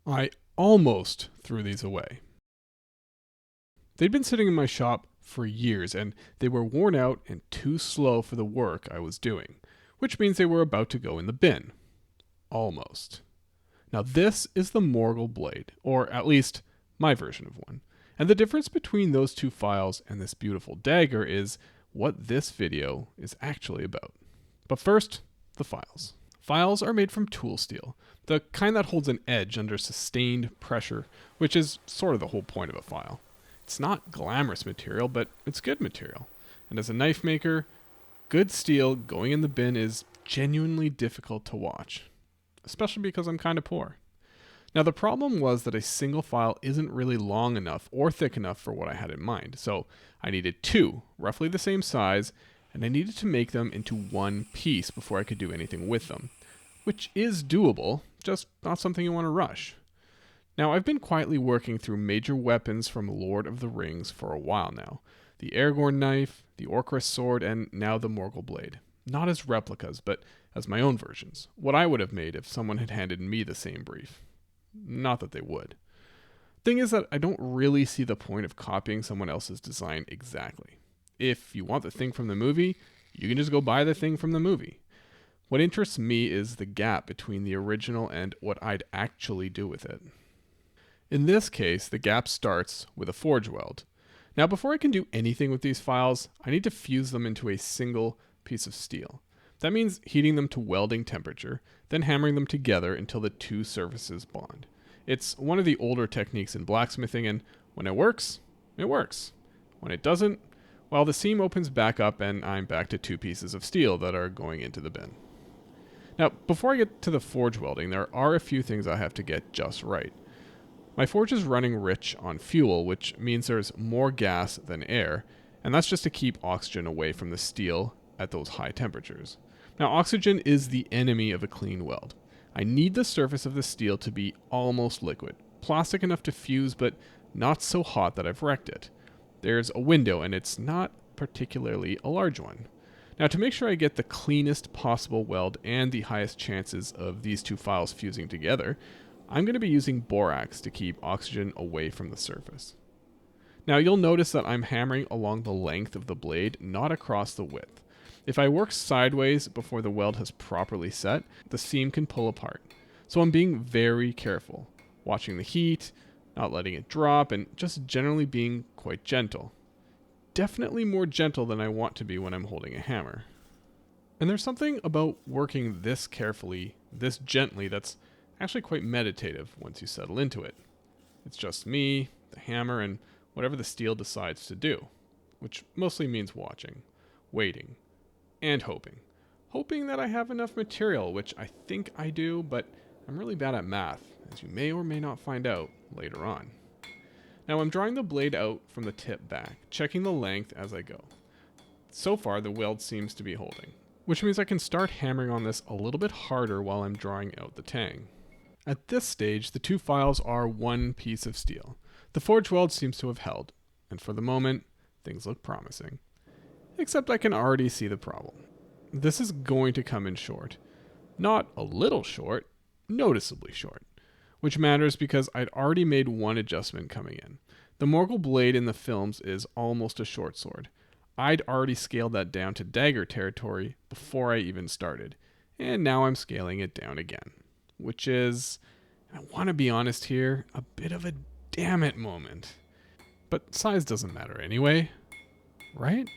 I almost threw these away. They'd been sitting in my shop for years, and they were worn out and too slow for the work I was doing, which means they were about to go in the bin. Almost. Now this is the Morgul Blade, or at least my version of one. And the difference between those two files and this beautiful dagger is what this video is actually about. But first, the files. Files are made from tool steel, the kind that holds an edge under sustained pressure, which is sort of the whole point of a file. It's not glamorous material, but it's good material. And as a knife maker, good steel going in the bin is genuinely difficult to watch, especially because I'm kind of poor. Now the problem was that a single file isn't really long enough or thick enough for what I had in mind, so I needed two, roughly the same size, and I needed to make them into one piece before I could do anything with them, which is doable, just not something you want to rush. Now I've been quietly working through major weapons from Lord of the Rings for a while now. The Aragorn knife, the Orcrist sword, and now the Morgul Blade. Not as replicas, but as my own versions. What I would have made if someone had handed me the same brief. Not that they would. Thing is that I don't really see the point of copying someone else's design exactly. If you want the thing from the movie, you can just go buy the thing from the movie. What interests me is the gap between the original and what I'd actually do with it. In this case, the gap starts with a forge weld. Now before I can do anything with these files, I need to fuse them into a single piece of steel. That means heating them to welding temperature, then hammering them together until the two surfaces bond. It's one of the older techniques in blacksmithing, and when it works, it works. When it doesn't, well, the seam opens back up and I'm back to two pieces of steel that are going into the bin. Now, before I get to the forge welding, there are a few things I have to get just right. My forge is running rich on fuel, which means there's more gas than air, and that's just to keep oxygen away from the steel at those high temperatures. Now, oxygen is the enemy of a clean weld. I need the surface of the steel to be almost liquid, plastic enough to fuse, but not so hot that I've wrecked it. There's a window, and it's not particularly a large one. Now, to make sure I get the cleanest possible weld and the highest chances of these two files fusing together, I'm going to be using borax to keep oxygen away from the surface. Now you'll notice that I'm hammering along the length of the blade, not across the width. If I work sideways before the weld has properly set, the seam can pull apart. So I'm being very careful, watching the heat, not letting it drop, and just generally being quite gentle. Definitely more gentle than I want to be when I'm holding a hammer. And there's something about working this carefully, this gently, that's actually quite meditative once you settle into it. It's just me, the hammer, and whatever the steel decides to do, which mostly means watching, waiting, and hoping. Hoping that I have enough material, which I think I do, but I'm really bad at math, as you may or may not find out later on. Now I'm drawing the blade out from the tip back, checking the length as I go. So far the weld seems to be holding, which means I can start hammering on this a little bit harder while I'm drawing out the tang. At this stage, the two files are one piece of steel. The forge weld seems to have held, and for the moment, things look promising. Except I can already see the problem. This is going to come in short. Not a little short, noticeably short. Which matters because I'd already made one adjustment coming in. The Morgul Blade in the films is almost a short sword. I'd already scaled that down to dagger territory before I even started, and now I'm scaling it down again. Which is, I want to be honest here, a bit of a damn it moment. But size doesn't matter anyway, right?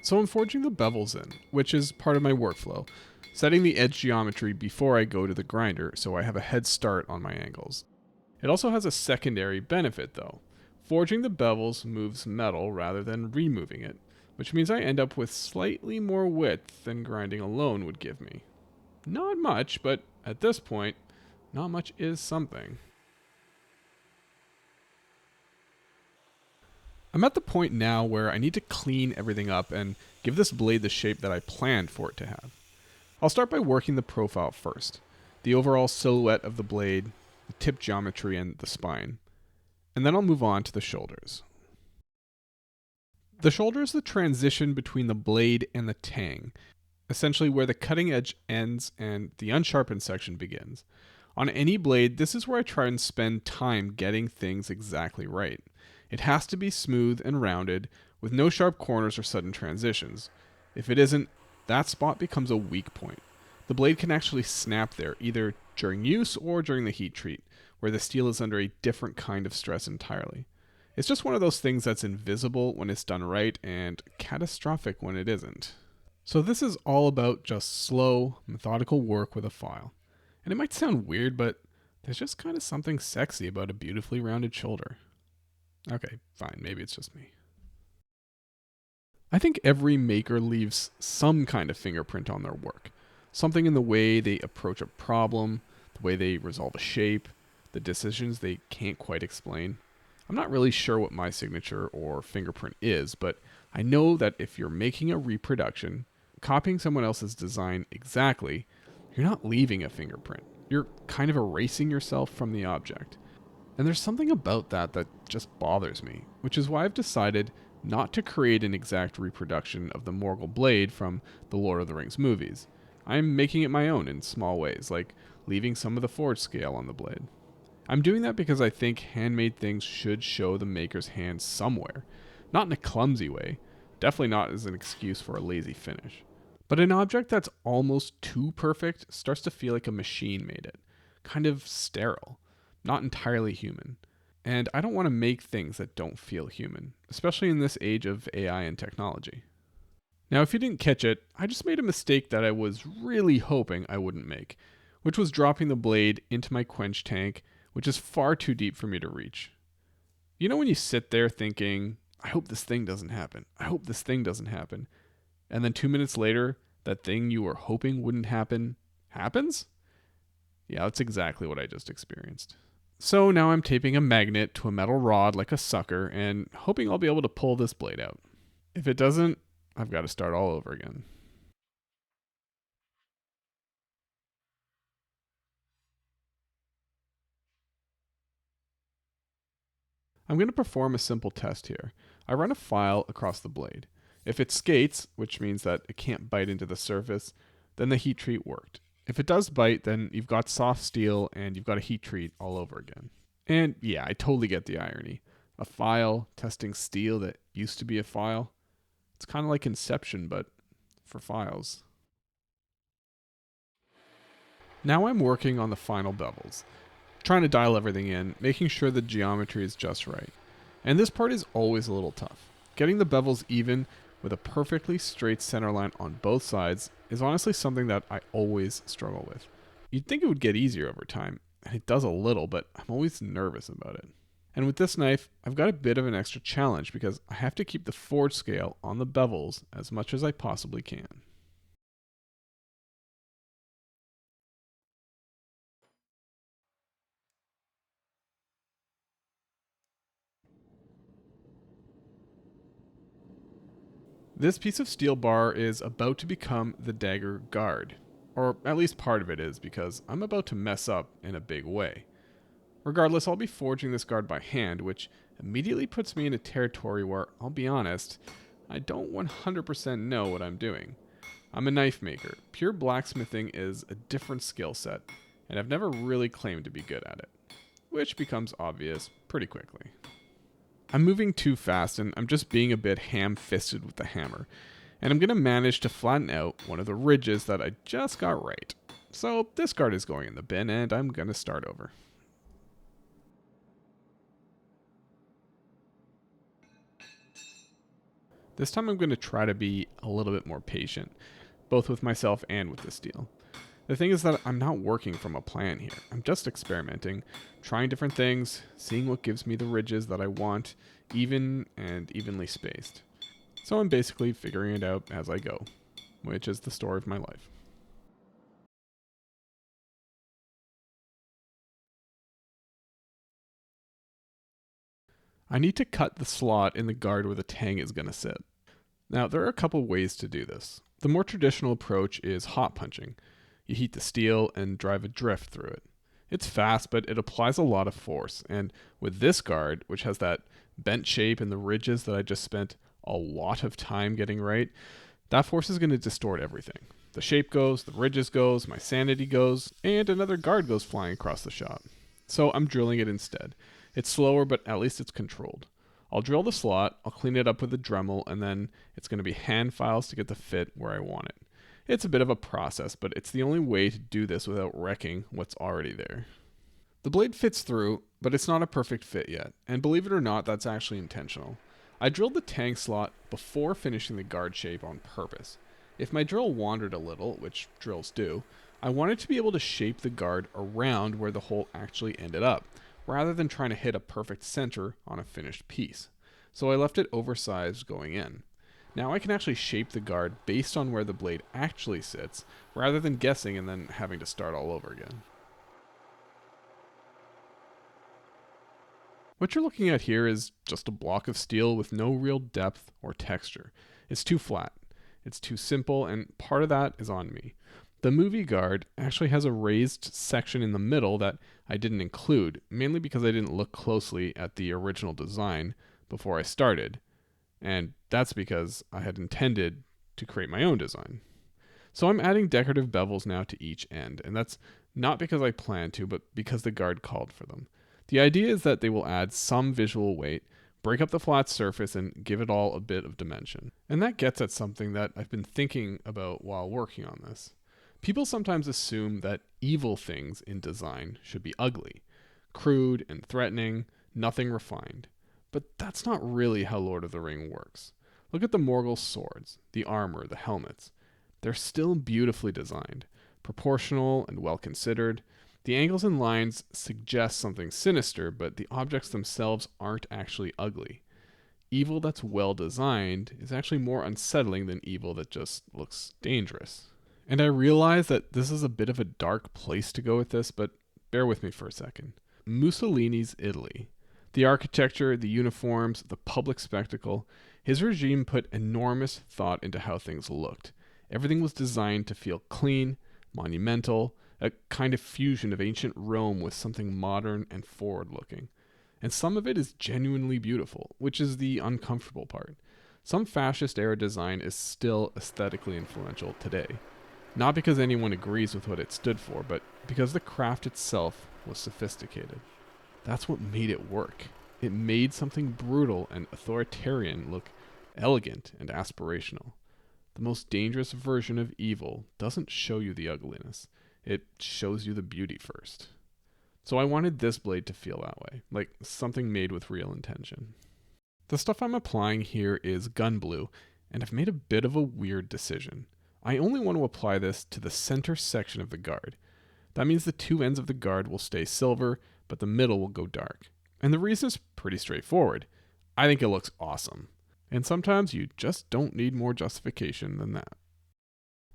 So I'm forging the bevels in, which is part of my workflow, setting the edge geometry before I go to the grinder so I have a head start on my angles. It also has a secondary benefit though. Forging the bevels moves metal rather than removing it, which means I end up with slightly more width than grinding alone would give me. Not much, but at this point, not much is something. I'm at the point now where I need to clean everything up and give this blade the shape that I planned for it to have. I'll start by working the profile first, the overall silhouette of the blade, the tip geometry, and the spine. And then I'll move on to the shoulders. The shoulder is the transition between the blade and the tang, essentially where the cutting edge ends and the unsharpened section begins. On any blade, this is where I try and spend time getting things exactly right. It has to be smooth and rounded, with no sharp corners or sudden transitions. If it isn't, that spot becomes a weak point. The blade can actually snap there, either during use or during the heat treat, where the steel is under a different kind of stress entirely. It's just one of those things that's invisible when it's done right and catastrophic when it isn't. So this is all about just slow, methodical work with a file. And it might sound weird, but there's just kind of something sexy about a beautifully rounded shoulder. Okay, fine, maybe it's just me. I think every maker leaves some kind of fingerprint on their work. Something in the way they approach a problem, the way they resolve a shape, the decisions they can't quite explain. I'm not really sure what my signature or fingerprint is, but I know that if you're making a reproduction, copying someone else's design exactly, you're not leaving a fingerprint. You're kind of erasing yourself from the object. And there's something about that that just bothers me, which is why I've decided not to create an exact reproduction of the Morgul Blade from the Lord of the Rings movies. I'm making it my own in small ways, like leaving some of the forge scale on the blade. I'm doing that because I think handmade things should show the maker's hand somewhere. Not in a clumsy way, definitely not as an excuse for a lazy finish. But an object that's almost too perfect starts to feel like a machine made it. Kind of sterile, not entirely human. And I don't want to make things that don't feel human, especially in this age of AI and technology. Now, if you didn't catch it, I just made a mistake that I was really hoping I wouldn't make, which was dropping the blade into my quench tank, which is far too deep for me to reach. You know when you sit there thinking, I hope this thing doesn't happen. I hope this thing doesn't happen. And then 2 minutes later, that thing you were hoping wouldn't happen happens? Yeah, that's exactly what I just experienced. So now I'm taping a magnet to a metal rod like a sucker and hoping I'll be able to pull this blade out. If it doesn't, I've got to start all over again. I'm going to perform a simple test here. I run a file across the blade. If it skates, which means that it can't bite into the surface, then the heat treat worked. If it does bite, then you've got soft steel and you've got a heat treat all over again. And yeah, I totally get the irony. A file testing steel that used to be a file. It's kind of like Inception, but for files. Now I'm working on the final bevels, trying to dial everything in, making sure the geometry is just right. And this part is always a little tough. Getting the bevels even with a perfectly straight center line on both sides is honestly something that I always struggle with. You'd think it would get easier over time, and it does a little, but I'm always nervous about it. And with this knife, I've got a bit of an extra challenge because I have to keep the forge scale on the bevels as much as I possibly can. This piece of steel bar is about to become the dagger guard. Or at least part of it is, because I'm about to mess up in a big way. Regardless, I'll be forging this guard by hand, which immediately puts me in a territory where, I'll be honest, I don't 100% know what I'm doing. I'm a knife maker. Pure blacksmithing is a different skill set, and I've never really claimed to be good at it, which becomes obvious pretty quickly. I'm moving too fast and I'm just being a bit ham-fisted with the hammer. And I'm going to manage to flatten out one of the ridges that I just got right. So this guard is going in the bin and I'm going to start over. This time I'm going to try to be a little bit more patient, both with myself and with the steel. The thing is that I'm not working from a plan here. I'm just experimenting, trying different things, seeing what gives me the ridges that I want, even and evenly spaced. So I'm basically figuring it out as I go, which is the story of my life. I need to cut the slot in the guard where the tang is going to sit. Now, there are a couple ways to do this. The more traditional approach is hot punching. You heat the steel and drive a drift through it. It's fast, but it applies a lot of force, and with this guard, which has that bent shape and the ridges that I just spent a lot of time getting right, that force is going to distort everything. The shape goes, the ridges goes, my sanity goes, and another guard goes flying across the shop. So I'm drilling it instead. It's slower, but at least it's controlled. I'll drill the slot, I'll clean it up with a Dremel, and then it's going to be hand files to get the fit where I want it. It's a bit of a process, but it's the only way to do this without wrecking what's already there. The blade fits through, but it's not a perfect fit yet, and believe it or not, that's actually intentional. I drilled the tang slot before finishing the guard shape on purpose. If my drill wandered a little, which drills do, I wanted to be able to shape the guard around where the hole actually ended up, rather than trying to hit a perfect center on a finished piece. So I left it oversized going in. Now I can actually shape the guard based on where the blade actually sits, rather than guessing and then having to start all over again. What you're looking at here is just a block of steel with no real depth or texture. It's too flat. It's too simple, and part of that is on me. The movie guard actually has a raised section in the middle that I didn't include, mainly because I didn't look closely at the original design before I started, and that's because I had intended to create my own design. So I'm adding decorative bevels now to each end, and that's not because I planned to, but because the guard called for them. The idea is that they will add some visual weight, break up the flat surface, and give it all a bit of dimension. And that gets at something that I've been thinking about while working on this. People sometimes assume that evil things in design should be ugly, crude and threatening, nothing refined. But that's not really how Lord of the Ring works. Look at the Morgul swords, the armor, the helmets. They're still beautifully designed, proportional and well considered. The angles and lines suggest something sinister, but the objects themselves aren't actually ugly. Evil that's well designed is actually more unsettling than evil that just looks dangerous. And I realize that this is a bit of a dark place to go with this, but bear with me for a second. Mussolini's Italy. The architecture, the uniforms, the public spectacle. His regime put enormous thought into how things looked. Everything was designed to feel clean, monumental, a kind of fusion of ancient Rome with something modern and forward-looking. And some of it is genuinely beautiful, which is the uncomfortable part. Some fascist-era design is still aesthetically influential today. Not because anyone agrees with what it stood for, but because the craft itself was sophisticated. That's what made it work. It made something brutal and authoritarian look elegant and aspirational. The most dangerous version of evil doesn't show you the ugliness. It shows you the beauty first. So I wanted this blade to feel that way, like something made with real intention. The stuff I'm applying here is gun blue, and I've made a bit of a weird decision. I only want to apply this to the center section of the guard. That means the two ends of the guard will stay silver, but the middle will go dark. And the reason is pretty straightforward. I think it looks awesome. And sometimes you just don't need more justification than that.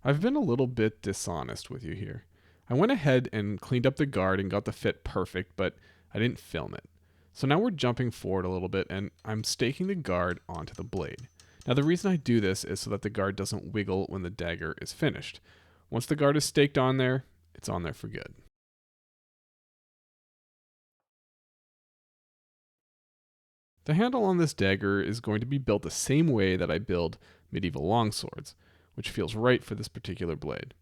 I've been a little bit dishonest with you here. I went ahead and cleaned up the guard and got the fit perfect, but I didn't film it. So now we're jumping forward a little bit, and I'm staking the guard onto the blade. Now the reason I do this is so that the guard doesn't wiggle when the dagger is finished. Once the guard is staked on there, it's on there for good. The handle on this dagger is going to be built the same way that I build medieval longswords, which feels right for this particular blade.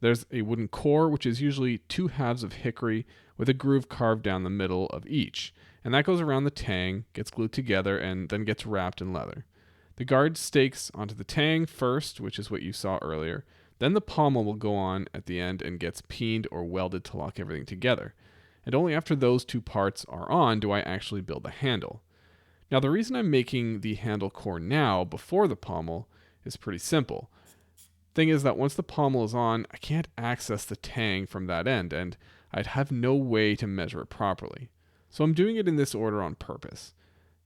There's a wooden core, which is usually 2 halves of hickory with a groove carved down the middle of each, and that goes around the tang, gets glued together, and then gets wrapped in leather. The guard stakes onto the tang first, which is what you saw earlier, then the pommel will go on at the end and gets peened or welded to lock everything together. And only after those 2 parts are on do I actually build the handle. Now the reason I'm making the handle core now, before the pommel, is pretty simple. Thing is that once the pommel is on, I can't access the tang from that end, and I'd have no way to measure it properly. So I'm doing it in this order on purpose.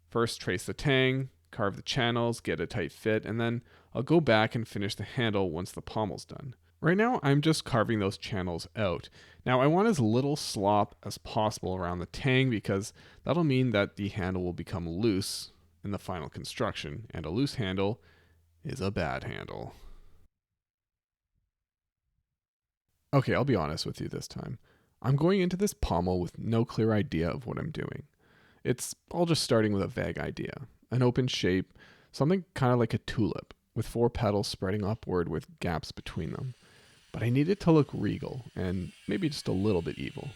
First trace the tang, carve the channels, get a tight fit, and then I'll go back and finish the handle once the pommel's done. Right now I'm just carving those channels out. Now I want as little slop as possible around the tang because that'll mean that the handle will become loose in the final construction, and a loose handle is a bad handle. Okay, I'll be honest with you this time. I'm going into this pommel with no clear idea of what I'm doing. It's all just starting with a vague idea. An open shape, something kind of like a tulip, with 4 petals spreading upward with gaps between them. but I need it to look regal and maybe just a little bit evil.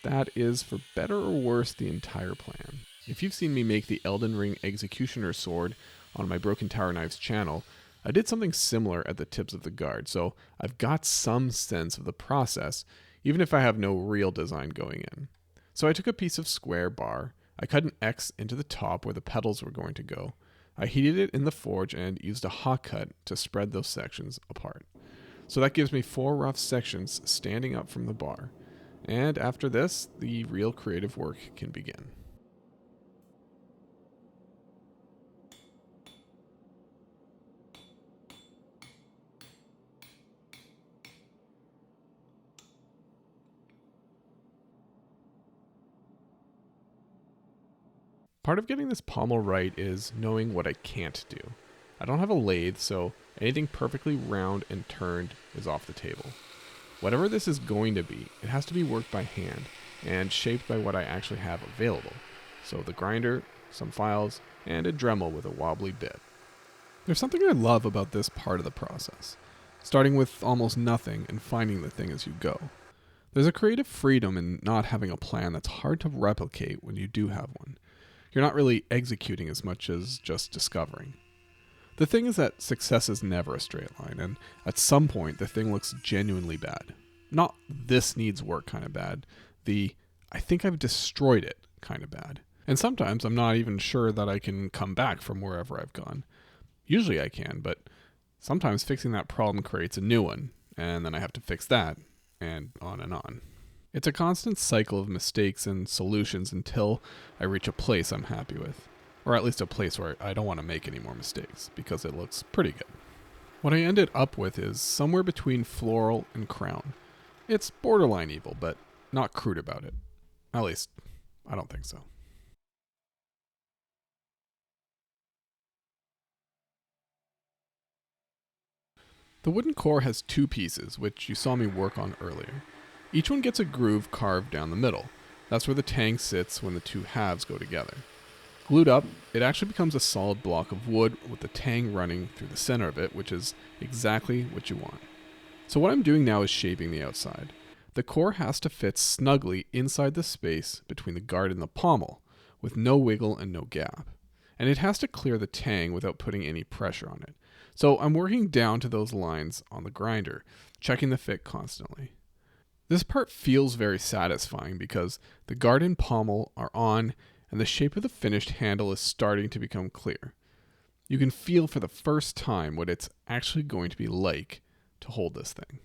That is, for better or worse, the entire plan. If you've seen me make the Elden Ring Executioner sword on my Broken Tower Knives channel, I did something similar at the tips of the guard, so I've got some sense of the process, even if I have no real design going in. So I took a piece of square bar, I cut an X into the top where the petals were going to go, I heated it in the forge and used a hot cut to spread those sections apart. So that gives me 4 rough sections standing up from the bar. And after this, the real creative work can begin. Part of getting this pommel right is knowing what I can't do. I don't have a lathe, so anything perfectly round and turned is off the table. Whatever this is going to be, it has to be worked by hand and shaped by what I actually have available. So the grinder, some files, and a Dremel with a wobbly bit. There's something I love about this part of the process, starting with almost nothing and finding the thing as you go. There's a creative freedom in not having a plan that's hard to replicate when you do have one. You're not really executing as much as just discovering. The thing is that success is never a straight line, and at some point the thing looks genuinely bad. Not this needs work kind of bad, the I think I've destroyed it kind of bad. And sometimes I'm not even sure that I can come back from wherever I've gone. Usually I can, but sometimes fixing that problem creates a new one, and then I have to fix that, and on and on. It's a constant cycle of mistakes and solutions until I reach a place I'm happy with. Or at least a place where I don't want to make any more mistakes, because it looks pretty good. What I ended up with is somewhere between floral and crown. It's borderline evil, but not crude about it. At least, I don't think so. The wooden core has 2 pieces, which you saw me work on earlier. Each one gets a groove carved down the middle. That's where the tang sits when the 2 halves go together. Glued up, it actually becomes a solid block of wood with the tang running through the center of it, which is exactly what you want. So what I'm doing now is shaping the outside. The core has to fit snugly inside the space between the guard and the pommel, with no wiggle and no gap. And it has to clear the tang without putting any pressure on it. So I'm working down to those lines on the grinder, checking the fit constantly. This part feels very satisfying because the guard and pommel are on and the shape of the finished handle is starting to become clear. You can feel for the first time what it's actually going to be like to hold this thing.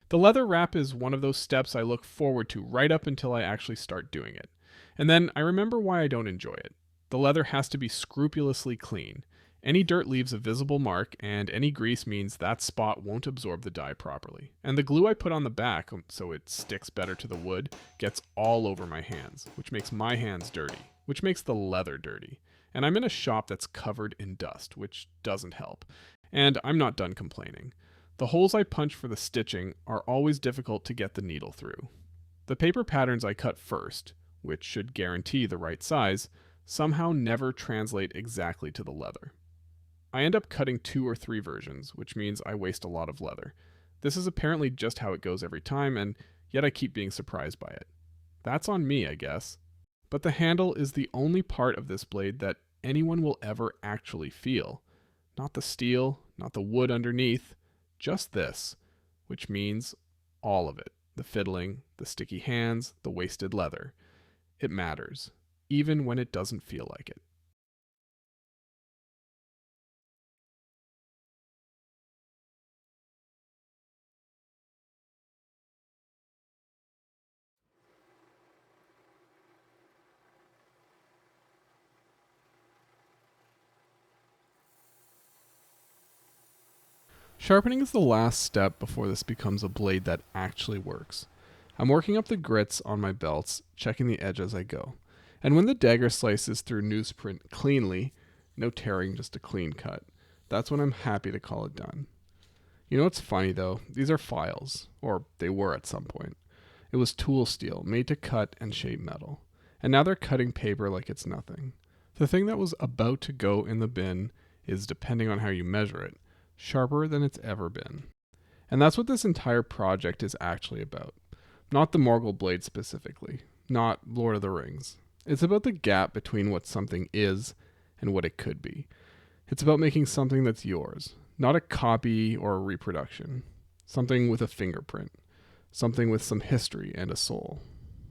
The leather wrap is one of those steps I look forward to right up until I actually start doing it. And then I remember why I don't enjoy it. The leather has to be scrupulously clean. Any dirt leaves a visible mark, and any grease means that spot won't absorb the dye properly. And the glue I put on the back, so it sticks better to the wood, gets all over my hands, which makes my hands dirty, which makes the leather dirty. And I'm in a shop that's covered in dust, which doesn't help. And I'm not done complaining. The holes I punch for the stitching are always difficult to get the needle through. The paper patterns I cut first, which should guarantee the right size, somehow never translate exactly to the leather. I end up cutting 2 or 3 versions, which means I waste a lot of leather. This is apparently just how it goes every time, and yet I keep being surprised by it. That's on me, I guess. But the handle is the only part of this blade that anyone will ever actually feel. Not the steel, not the wood underneath, just this, which means all of it. The fiddling, the sticky hands, the wasted leather. It matters, even when it doesn't feel like it. Sharpening is the last step before this becomes a blade that actually works. I'm working up the grits on my belts, checking the edge as I go. And when the dagger slices through newsprint cleanly, no tearing, just a clean cut, that's when I'm happy to call it done. You know what's funny though? These are files, or they were at some point. It was tool steel, made to cut and shape metal. And now they're cutting paper like it's nothing. The thing that was about to go in the bin is, depending on how you measure it, sharper than it's ever been. And that's what this entire project is actually about. Not the Morgul Blade specifically, not Lord of the Rings. It's about the gap between what something is and what it could be. It's about making something that's yours, not a copy or a reproduction. Something with a fingerprint. Something with some history and a soul.